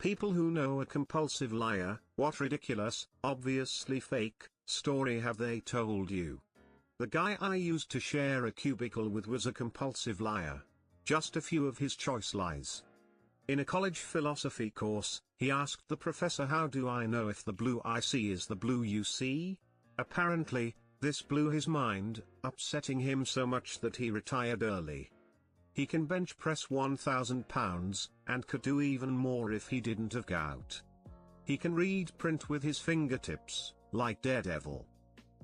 People who know a compulsive liar, what ridiculous, obviously fake, story have they told you? The guy I used to share a cubicle with was a compulsive liar. Just a few of his choice lies. In a college philosophy course, he asked the professor, how do I know if the blue I see is the blue you see? Apparently, this blew his mind, upsetting him so much that he retired early. He can bench press 1,000 pounds, and could do even more if he didn't have gout. He can read print with his fingertips, like Daredevil.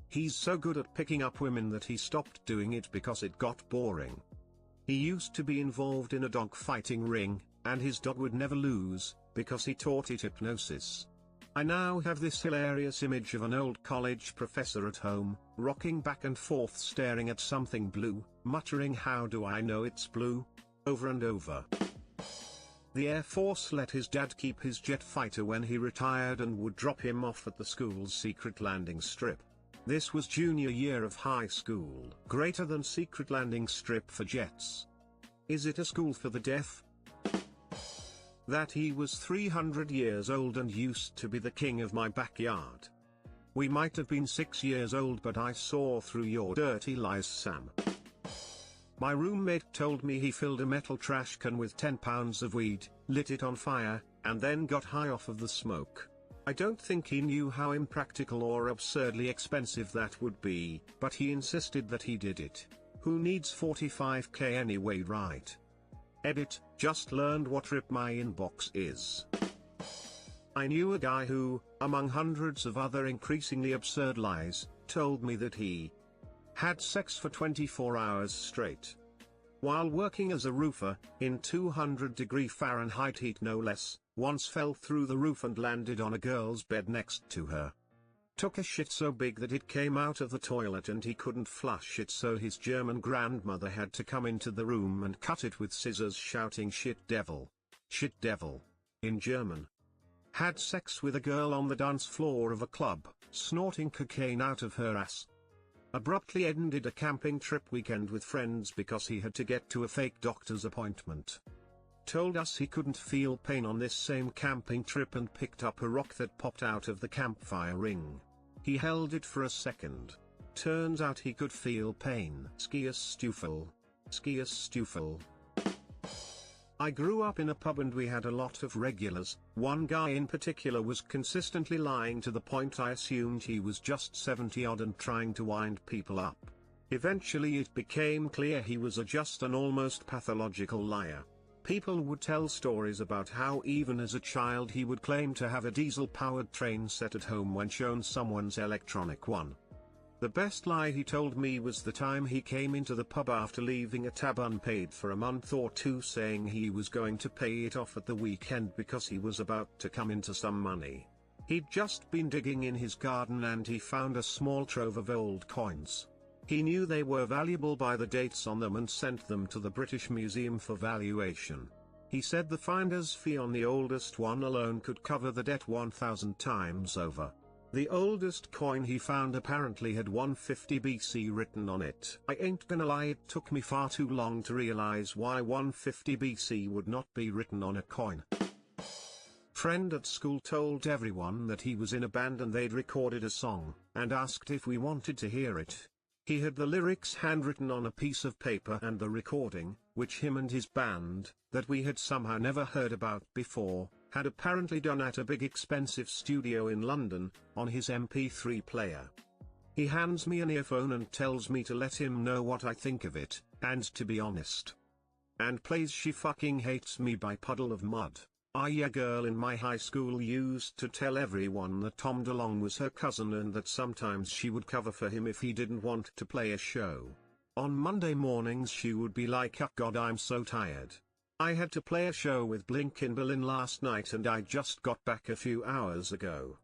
He's so good at picking up women that he stopped doing it because it got boring. He used to be involved in a dog fighting ring, and his dog would never lose, because he taught it hypnosis. I now have this hilarious image of an old college professor at home, rocking back and forth staring at something blue, muttering, how do I know it's blue? Over and over. The Air Force let his dad keep his jet fighter when he retired and would drop him off at the school's secret landing strip. This was junior year of high school. Greater than secret landing strip for jets. Is it a school for the deaf? That he was 300 years old and used to be the king of my backyard. We might have been 6 years old, but I saw through your dirty lies, Sam. My roommate told me he filled a metal trash can with 10 pounds of weed, lit it on fire, and then got high off of the smoke. I don't think he knew how impractical or absurdly expensive that would be, but he insisted that he did it. Who needs 45k anyway, right? Edit, just learned what rip my inbox is. I knew a guy who, among hundreds of other increasingly absurd lies, told me that he had sex for 24 hours straight. While working as a roofer, in 200-degree Fahrenheit heat no less, once fell through the roof and landed on a girl's bed next to her. Took a shit so big that it came out of the toilet and he couldn't flush it, so his German grandmother had to come into the room and cut it with scissors, shouting shit devil in German. Had sex with a girl on the dance floor of a club, snorting cocaine out of her ass. Abruptly ended a camping trip weekend with friends because he had to get to a fake doctor's appointment. Told us he couldn't feel pain on this same camping trip and picked up a rock that popped out of the campfire ring. He held it for a second. Turns out he could feel pain. Skier Stufel. I grew up in a pub and we had a lot of regulars. One guy in particular was consistently lying to the point I assumed he was just 70 odd and trying to wind people up. Eventually it became clear he was just an almost pathological liar. People would tell stories about how even as a child he would claim to have a diesel-powered train set at home when shown someone's electronic one. The best lie he told me was the time he came into the pub after leaving a tab unpaid for a month or two, saying he was going to pay it off at the weekend because he was about to come into some money. He'd just been digging in his garden and he found a small trove of old coins. He knew they were valuable by the dates on them and sent them to the British Museum for valuation. He said the finder's fee on the oldest one alone could cover the debt 1,000 times over. The oldest coin he found apparently had 150 BC written on it. I ain't gonna lie, it took me far too long to realize why 150 BC would not be written on a coin. Friend at school told everyone that he was in a band and they'd recorded a song, and asked if we wanted to hear it. He had the lyrics handwritten on a piece of paper and the recording, which him and his band, that we had somehow never heard about before, had apparently done at a big expensive studio in London, on his MP3 player. He hands me an earphone and tells me to let him know what I think of it, and to be honest. And plays She Fucking Hates Me by Puddle of Mud. A girl in my high school used to tell everyone that Tom DeLonge was her cousin and that sometimes she would cover for him if he didn't want to play a show. On Monday mornings she would be like, "Oh God, I'm so tired. I had to play a show with Blink in Berlin last night and I just got back a few hours ago."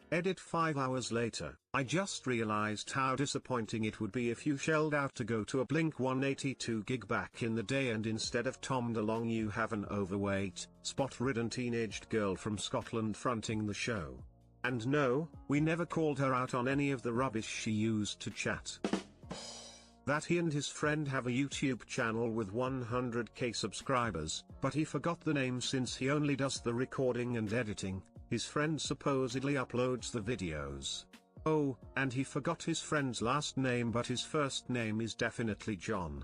Edit 5 hours later, I just realized how disappointing it would be if you shelled out to go to a Blink 182 gig back in the day and instead of Tom DeLonge you have an overweight, spot-ridden teenaged girl from Scotland fronting the show. And no, we never called her out on any of the rubbish she used to chat. that he and his friend have a YouTube channel with 100k subscribers, but he forgot the name since he only does the recording and editing. His friend supposedly uploads the videos. Oh, and he forgot his friend's last name, but his first name is definitely John.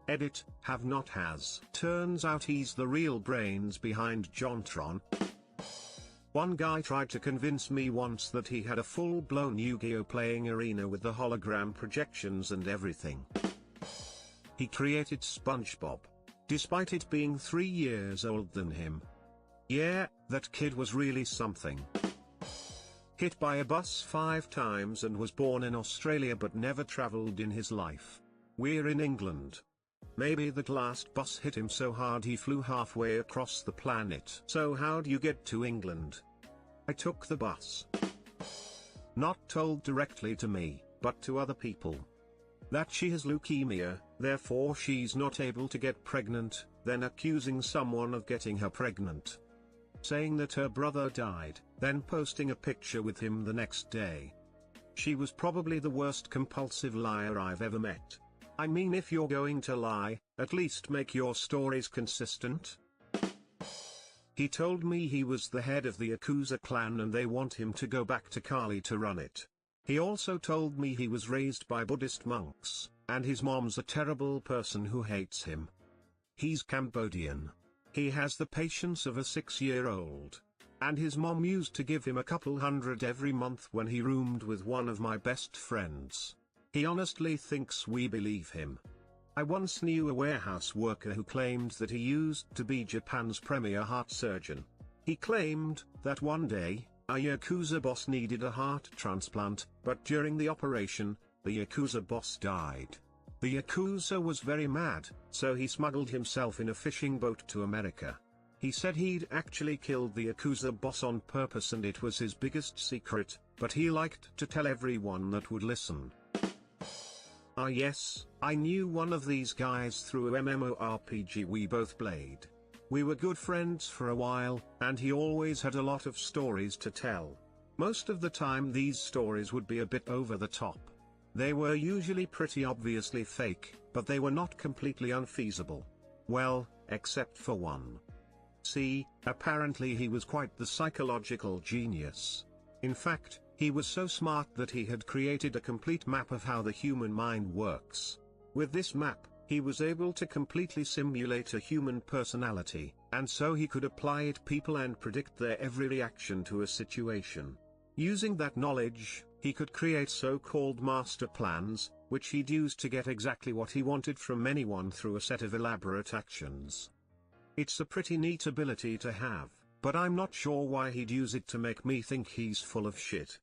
Edit, have not has. Turns out he's the real brains behind JonTron. One guy tried to convince me once that he had a full-blown Yu-Gi-Oh playing arena with the hologram projections and everything. He created SpongeBob, despite it being 3 years older than him. Yeah, that kid was really something. Hit by a bus 5 times and was born in Australia but never travelled in his life. We're in England. Maybe that last bus hit him so hard he flew halfway across the planet. So how'd you get to England? I took the bus. Not told directly to me, but to other people. That she has leukemia, therefore she's not able to get pregnant, then accusing someone of getting her pregnant. Saying that her brother died, then posting a picture with him the next day. She was probably the worst compulsive liar I've ever met. I mean, if you're going to lie, at least make your stories consistent. He told me he was the head of the Yakuza clan and they want him to go back to Kali to run it. He also told me he was raised by Buddhist monks, and his mom's a terrible person who hates him. He's Cambodian. He has the patience of a 6-year-old. And his mom used to give him a couple hundred every month when he roomed with one of my best friends. He honestly thinks we believe him. I once knew a warehouse worker who claimed that he used to be Japan's premier heart surgeon. He claimed that one day, a Yakuza boss needed a heart transplant, but during the operation, the Yakuza boss died. The Yakuza was very mad, so he smuggled himself in a fishing boat to America. He said he'd actually killed the Yakuza boss on purpose and it was his biggest secret, but he liked to tell everyone that would listen. Ah yes, I knew one of these guys through a MMORPG we both played. We were good friends for a while, and he always had a lot of stories to tell. Most of the time these stories would be a bit over the top. They were usually pretty obviously fake, but they were not completely unfeasible. Well, except for one. See, apparently he was quite the psychological genius. In fact, he was so smart that he had created a complete map of how the human mind works. With this map, he was able to completely simulate a human personality, and so he could apply it to people and predict their every reaction to a situation. Using that knowledge, he could create so-called master plans, which he'd use to get exactly what he wanted from anyone through a set of elaborate actions. It's a pretty neat ability to have, but I'm not sure why he'd use it to make me think he's full of shit.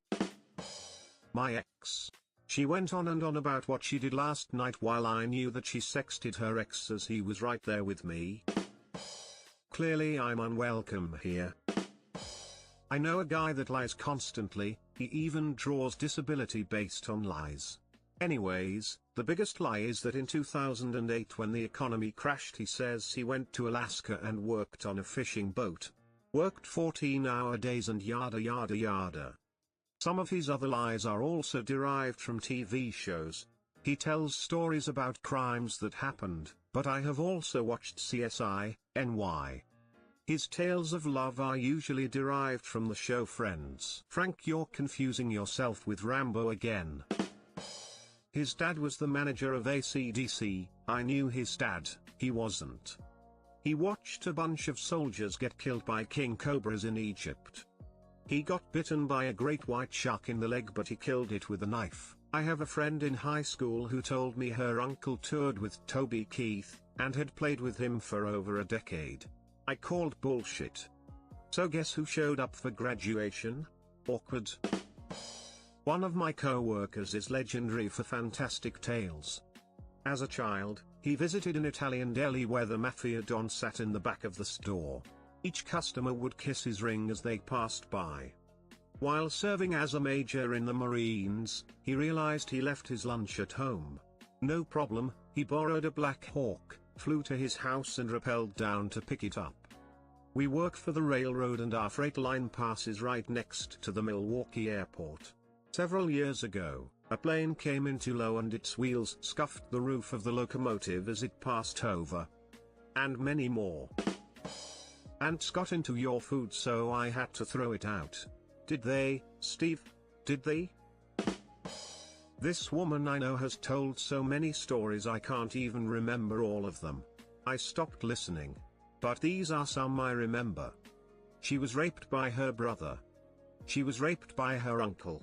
My ex. She went on and on about what she did last night while I knew that she sexted her ex as he was right there with me. Clearly I'm unwelcome here. I know a guy that lies constantly, he even draws disability based on lies. Anyways, the biggest lie is that in 2008 when the economy crashed he says he went to Alaska and worked on a fishing boat. Worked 14-hour days and yada yada yada. Some of his other lies are also derived from TV shows. He tells stories about crimes that happened, but I have also watched CSI, NY. His tales of love are usually derived from the show Friends. Frank, you're confusing yourself with Rambo again. His dad was the manager of AC/DC, I knew his dad, he wasn't. He watched a bunch of soldiers get killed by king cobras in Egypt. He got bitten by a great white shark in the leg but he killed it with a knife. I have a friend in high school who told me her uncle toured with Toby Keith, and had played with him for over a decade. I called bullshit. So guess who showed up for graduation? Awkward. One of my co-workers is legendary for fantastic tales. As a child, he visited an Italian deli where the mafia don sat in the back of the store. Each customer would kiss his ring as they passed by. While serving as a major in the Marines, he realized he left his lunch at home. No problem, he borrowed a Black Hawk, flew to his house and rappelled down to pick it up. We work for the railroad and our freight line passes right next to the Milwaukee airport. Several years ago, A plane came in too low and its wheels scuffed the roof of the locomotive as it passed over. And many more. Ants got into your food, so I had to throw it out. Did they, Steve? Did they? This woman I know has told so many stories I can't even remember all of them. I stopped listening. But these are some I remember. She was raped by her brother. She was raped by her uncle.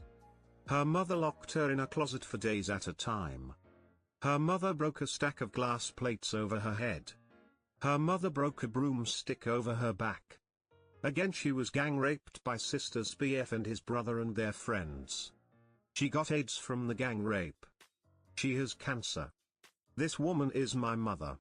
Her mother locked her in a closet for days at a time. Her mother broke a stack of glass plates over her head. Her mother broke a broomstick over her back. Again she was gang raped by sisters BF and his brother and their friends. She got AIDS from the gang rape. She has cancer. This woman is my mother.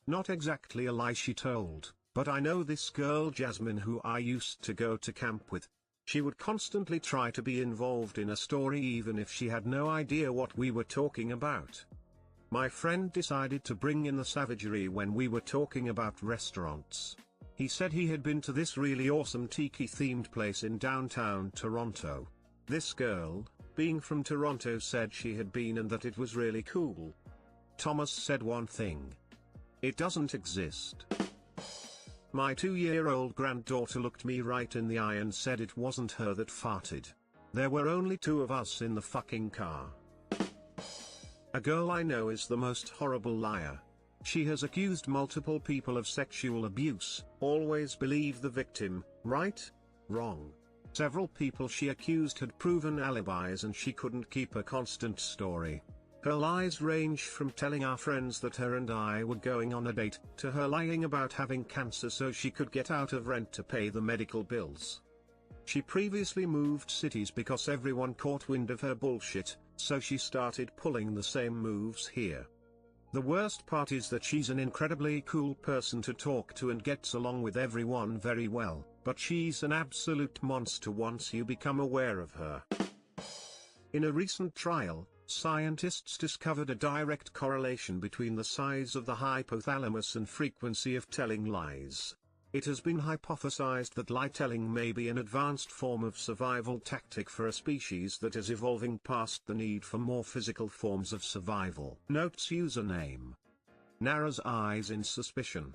Not exactly a lie she told, but I know this girl Jasmine who I used to go to camp with. She would constantly try to be involved in a story even if she had no idea what we were talking about. My friend decided to bring in the savagery when we were talking about restaurants. He said he had been to this really awesome tiki-themed place in downtown Toronto. This girl, being from Toronto, said she had been and that it was really cool. Thomas said one thing. It doesn't exist. My 2-year-old granddaughter looked me right in the eye and said it wasn't her that farted. There were only 2 of us in the fucking car. A girl I know is the most horrible liar. She has accused multiple people of sexual abuse. Always believe the victim, right? Wrong. Several people she accused had proven alibis and she couldn't keep a constant story. Her lies range from telling our friends that her and I were going on a date, to her lying about having cancer so she could get out of rent to pay the medical bills. She previously moved cities because everyone caught wind of her bullshit, so she started pulling the same moves here. The worst part is that she's an incredibly cool person to talk to and gets along with everyone very well, but she's an absolute monster once you become aware of her. In a recent trial, scientists discovered a direct correlation between the size of the hypothalamus and frequency of telling lies. It has been hypothesized that lie-telling may be an advanced form of survival tactic for a species that is evolving past the need for more physical forms of survival. Notes username. Narrows eyes in suspicion.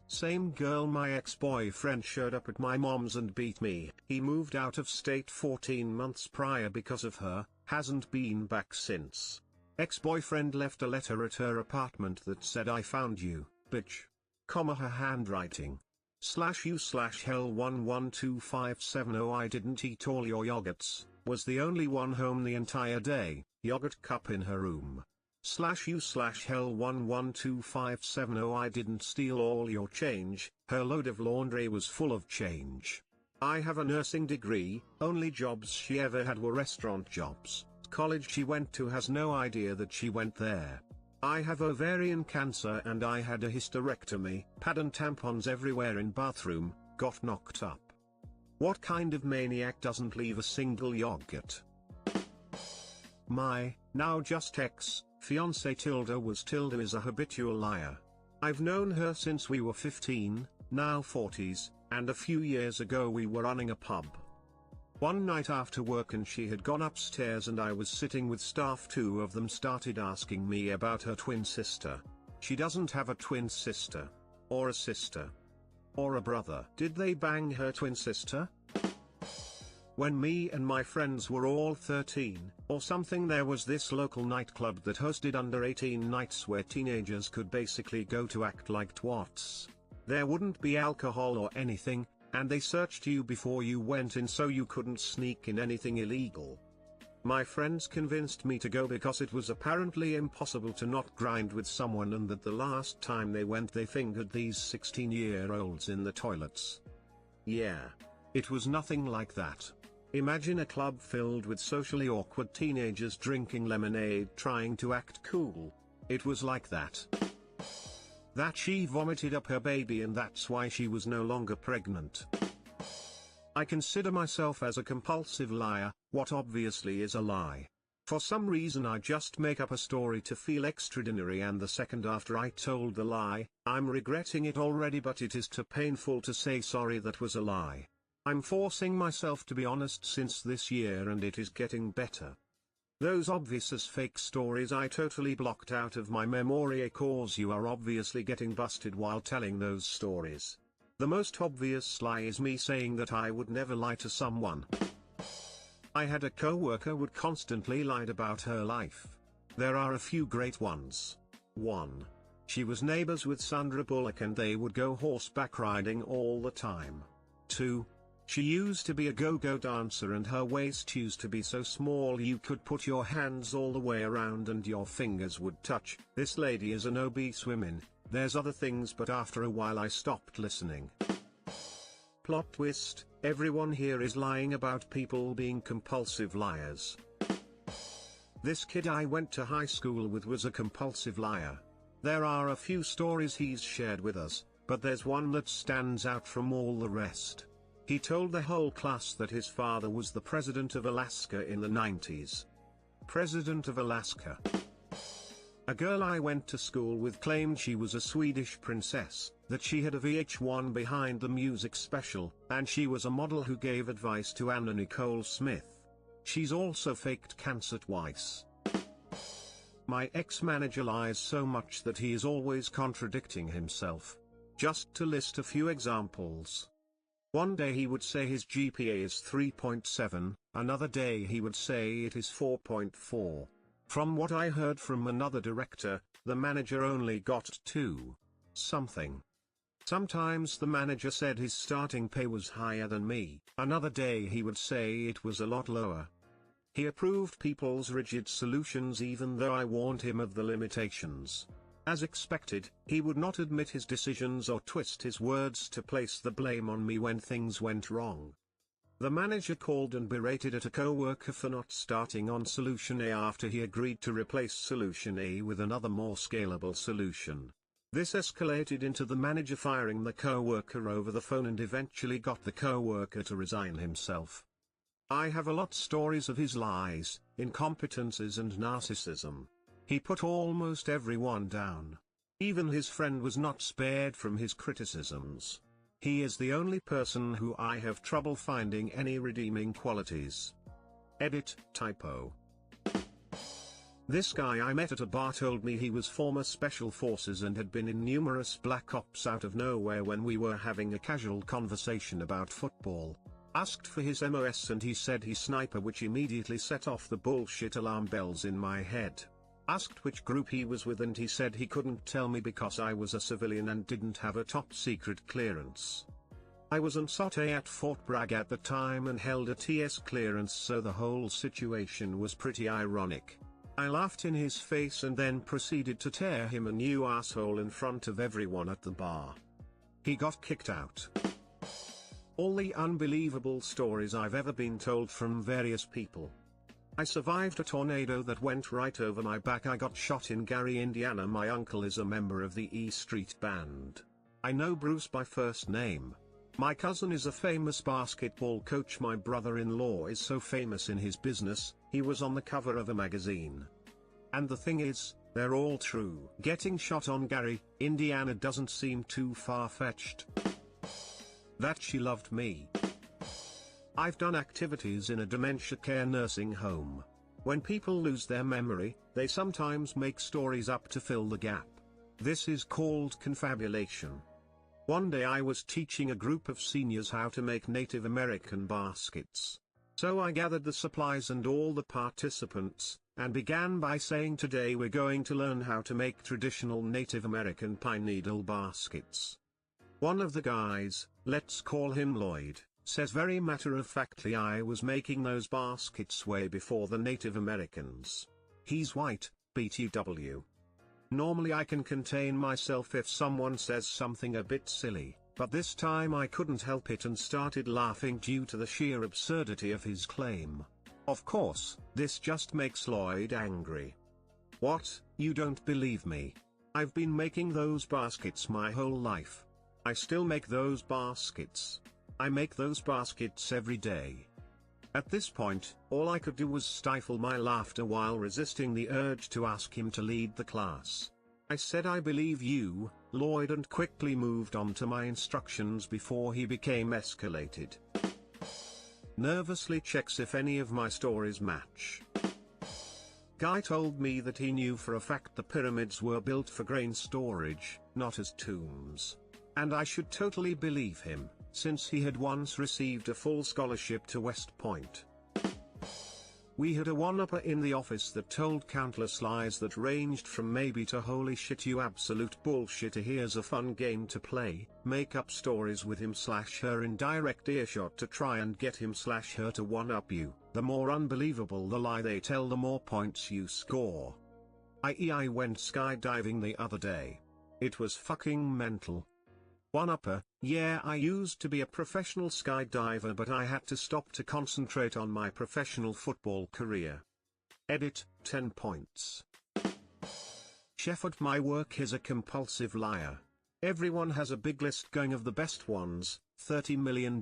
Same girl, my ex-boyfriend showed up at my mom's and beat me. He moved out of state 14 months prior because of her, hasn't been back since. Ex-boyfriend left a letter at her apartment that said I found you, bitch. Comma her handwriting. /u/hell112570 I didn't eat all your yogurts, was the only one home the entire day, yogurt cup in her room. /u/hell112570 I didn't steal all your change, her load of laundry was full of change. I have a nursing degree, only jobs she ever had were restaurant jobs. College she went to has no idea that she went there. I have ovarian cancer and I had a hysterectomy, pad and tampons everywhere in bathroom, got knocked up. What kind of maniac doesn't leave a single yogurt? My, now just ex-fiancée Tilda is a habitual liar. I've known her since we were 15, now 40s, and a few years ago we were running a pub. One night after work and she had gone upstairs and I was sitting with staff, 2 of them started asking me about her twin sister. She doesn't have a twin sister. Or a sister. Or a brother. Did they bang her twin sister? When me and my friends were all 13, or something, there was this local nightclub that hosted under 18 nights where teenagers could basically go to act like twats. There wouldn't be alcohol or anything, and they searched you before you went in so you couldn't sneak in anything illegal. My friends convinced me to go because it was apparently impossible to not grind with someone and that the last time they went they fingered these 16-year-olds in the toilets. Yeah. It was nothing like that. Imagine a club filled with socially awkward teenagers drinking lemonade trying to act cool. It was like that. That she vomited up her baby and that's why she was no longer pregnant. I consider myself as a compulsive liar, what obviously is a lie. For some reason I just make up a story to feel extraordinary, and the second after I told the lie, I'm regretting it already, but it is too painful to say sorry that was a lie. I'm forcing myself to be honest since this year and it is getting better. Those obvious as fake stories I totally blocked out of my memory cause you are obviously getting busted while telling those stories. The most obvious lie is me saying that I would never lie to someone. I had a co-worker would constantly lied about her life. There are a few great ones. 1. She was neighbors with Sandra Bullock and they would go horseback riding all the time. 2. She used to be a go-go dancer and her waist used to be so small you could put your hands all the way around and your fingers would touch. This lady is an obese woman. There's other things but after a while I stopped listening. Plot twist, everyone here is lying about people being compulsive liars. This kid I went to high school with was a compulsive liar. There are a few stories he's shared with us, but there's one that stands out from all the rest. He told the whole class that his father was the president of Alaska in the 90s. President of Alaska. A girl I went to school with claimed she was a Swedish princess, that she had a VH1 behind the music special, and she was a model who gave advice to Anna Nicole Smith. She's also faked cancer twice. My ex-manager lies so much that he is always contradicting himself. Just to list a few examples. One day he would say his GPA is 3.7, another day he would say it is 4.4. From what I heard from another director, the manager only got 2 something. Sometimes the manager said his starting pay was higher than me, another day he would say it was a lot lower. He approved people's rigid solutions even though I warned him of the limitations. As expected, he would not admit his decisions or twist his words to place the blame on me when things went wrong. The manager called and berated at a co-worker for not starting on solution A after he agreed to replace solution A with another more scalable solution. This escalated into the manager firing the co-worker over the phone and eventually got the co-worker to resign himself. I have a lot stories of his lies, incompetences and narcissism. He put almost everyone down. Even his friend was not spared from his criticisms. He is the only person who I have trouble finding any redeeming qualities. Edit, typo. This guy I met at a bar told me he was former Special Forces and had been in numerous black ops out of nowhere when we were having a casual conversation about football. Asked for his MOS and he said he's sniper, which immediately set off the bullshit alarm bells in my head. Asked which group he was with and he said he couldn't tell me because I was a civilian and didn't have a top secret clearance. I was on SOT at Fort Bragg at the time and held a TS clearance, so the whole situation was pretty ironic. I laughed in his face and then proceeded to tear him a new asshole in front of everyone at the bar. He got kicked out. All the unbelievable stories I've ever been told from various people. I survived a tornado that went right over my back. I got shot in Gary, Indiana. My uncle is a member of the E Street Band. I know Bruce by first name. My cousin is a famous basketball coach. My brother-in-law is so famous in his business, he was on the cover of a magazine. And the thing is, they're all true. Getting shot on Gary, Indiana doesn't seem too far-fetched. That she loved me. I've done activities in a dementia care nursing home. When people lose their memory, they sometimes make stories up to fill the gap. This is called confabulation. One day I was teaching a group of seniors how to make Native American baskets. So I gathered the supplies and all the participants, and began by saying, today we're going to learn how to make traditional Native American pine needle baskets. One of the guys, let's call him Lloyd, says very matter-of-factly, I was making those baskets way before the Native Americans. He's white, BTW. Normally I can contain myself if someone says something a bit silly, but this time I couldn't help it and started laughing due to the sheer absurdity of his claim. Of course, this just makes Lloyd angry. What, you don't believe me? I've been making those baskets my whole life. I still make those baskets. I make those baskets every day. At this point, all I could do was stifle my laughter while resisting the urge to ask him to lead the class. I said, I believe you, Lloyd, and quickly moved on to my instructions before he became escalated. Nervously checks if any of my stories match. Guy told me that he knew for a fact the pyramids were built for grain storage, not as tombs. And I should totally believe him, since he had once received a full scholarship to West Point. We had a one-upper in the office that told countless lies that ranged from maybe to holy shit you absolute bullshit to here's a fun game to play, make up stories with him/her in direct earshot to try and get him/her to one-up you. The more unbelievable the lie they tell, the more points you score. I went skydiving the other day. It was fucking mental. One-upper, yeah, I used to be a professional skydiver, but I had to stop to concentrate on my professional football career. Edit, 10 points. Chef at my work is a compulsive liar. Everyone has a big list going of the best ones, $30 million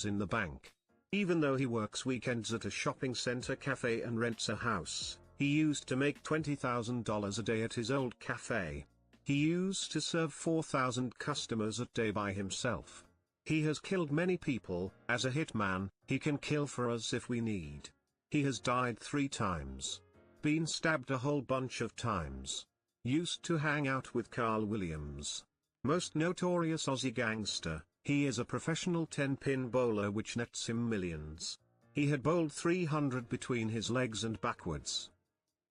in the bank. Even though he works weekends at a shopping center cafe and rents a house, he used to make $20,000 a day at his old cafe. He used to serve 4,000 customers a day by himself. He has killed many people. As a hitman, he can kill for us if we need. He has died 3 times. Been stabbed a whole bunch of times. Used to hang out with Carl Williams. Most notorious Aussie gangster. He is a professional 10-pin bowler which nets him millions. He had bowled 300 between his legs and backwards.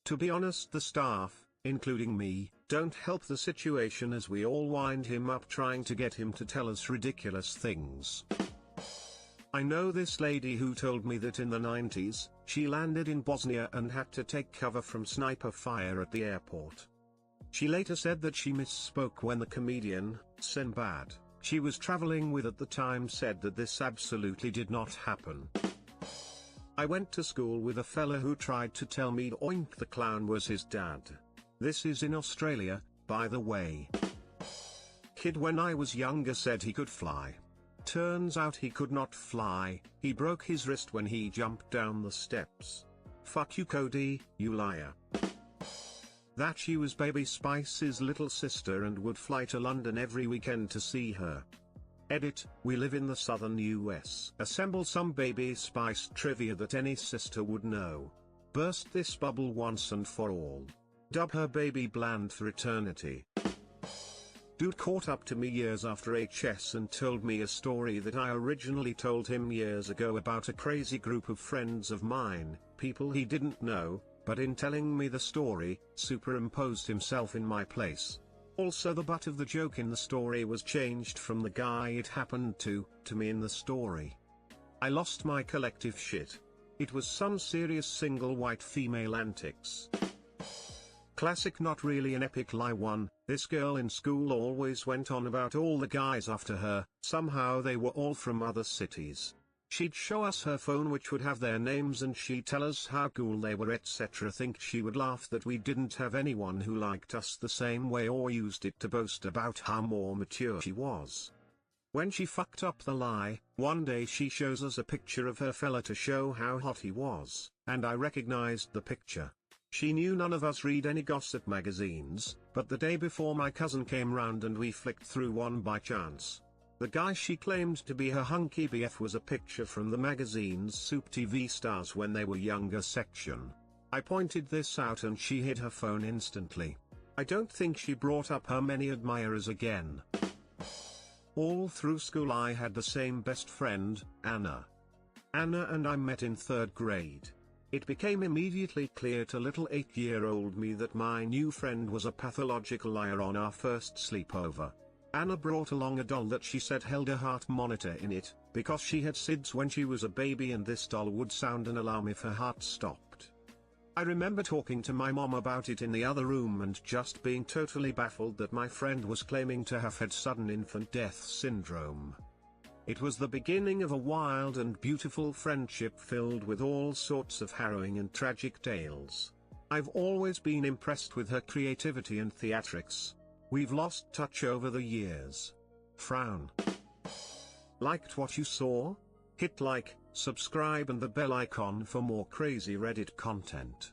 To be honest, the staff, including me, don't help the situation as we all wind him up trying to get him to tell us ridiculous things. I know this lady who told me that in the 90s, she landed in Bosnia and had to take cover from sniper fire at the airport. She later said that she misspoke when the comedian, Sinbad, she was traveling with at the time said that this absolutely did not happen. I went to school with a fella who tried to tell me Oink the Clown was his dad. This is in Australia, by the way. Kid when I was younger said he could fly. Turns out he could not fly, he broke his wrist when he jumped down the steps. Fuck you Cody, you liar. That she was Baby Spice's little sister and would fly to London every weekend to see her. Edit, we live in the southern US. Assemble some Baby Spice trivia that any sister would know. Burst this bubble once and for all. Dub her Baby Bland for eternity. Dude caught up to me years after HS and told me a story that I originally told him years ago about a crazy group of friends of mine, people he didn't know, but in telling me the story, superimposed himself in my place. Also the butt of the joke in the story was changed from the guy it happened to me in the story. I lost my collective shit. It was some serious single white female antics. Classic not really an epic lie one, this girl in school always went on about all the guys after her, somehow they were all from other cities. She'd show us her phone which would have their names and she'd tell us how cool they were etc. Think she would laugh that we didn't have anyone who liked us the same way or used it to boast about how more mature she was. When she fucked up the lie, one day she shows us a picture of her fella to show how hot he was, and I recognized the picture. She knew none of us read any gossip magazines, but the day before my cousin came round and we flicked through one by chance. The guy she claimed to be her hunky BF was a picture from the magazine's Soup TV Stars when they were younger section. I pointed this out and she hid her phone instantly. I don't think she brought up her many admirers again. All through school I had the same best friend, Anna. Anna and I met in 3rd grade. It became immediately clear to little 8-year-old me that my new friend was a pathological liar on our first sleepover. Anna brought along a doll that she said held a heart monitor in it, because she had SIDS when she was a baby and this doll would sound an alarm if her heart stopped. I remember talking to my mom about it in the other room and just being totally baffled that my friend was claiming to have had sudden infant death syndrome. It was the beginning of a wild and beautiful friendship filled with all sorts of harrowing and tragic tales. I've always been impressed with her creativity and theatrics. We've lost touch over the years. Frown. Liked what you saw? Hit like, subscribe and the bell icon for more crazy Reddit content.